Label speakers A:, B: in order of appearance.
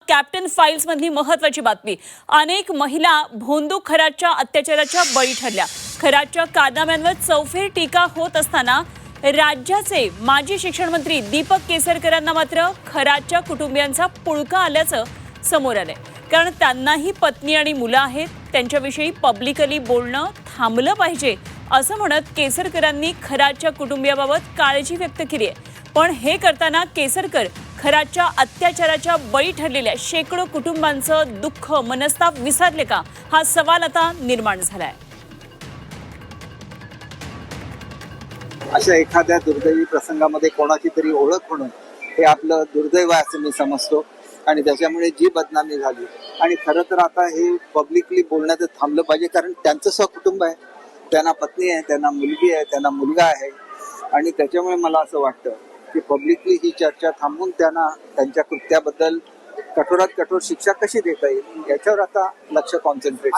A: Captain files मधली महत्त्वाची बातमी. अनेक महिला भोंदू खरातच्या अत्याचाराच्या बळी ठरल्या. खरातच्या कायद्यांवर चौफेर टीका होत असताना राज्याचे माजी शिक्षण मंत्री दीपक केसरकरांना मात्र खरातच्या कुटुंबियांचा पुळका आल्याचं समोर आलंय. कारण त्यांनाही पत्नी आणि मुलं आहेत. त्यांच्याविषयी पब्लिकली बोलणं थांबलं पाहिजे असं म्हणत केसरकरांनी खरातच्या कुटुंबियाबाबत काळजी व्यक्त केली आहे. पण हे करताना केसरकर खरातच्या अत्याचाराच्या बळी ठरलेल्या शेकडो कुटुंबांचं दुःख मनस्ताप विसरले का, हा सवाल आता निर्माण झालाय.
B: अशा एखाद्या दुर्दैवी प्रसंगामध्ये कोणाची तरी ओळख होणं हे आपलं दुर्दैव आहे असं मी समजतो. आणि त्याच्यामुळे जी बदनामी झाली, आणि खरं तर आता हे पब्लिकली बोलण्याचं थांबलं पाहिजे. कारण त्यांचं सहकुटुंब आहे, त्यांना पत्नी आहे, त्यांना मुलगी आहे, त्यांना मुलगा आहे. आणि त्याच्यामुळे मला असं वाटतं की पब्लिकली ही चर्चा थांबवून त्यांना त्यांच्या कृत्याबद्दल कठोरात कठोर शिक्षा कशी देता येईल याच्यावर आता लक्ष कॉन्सन्ट्रेट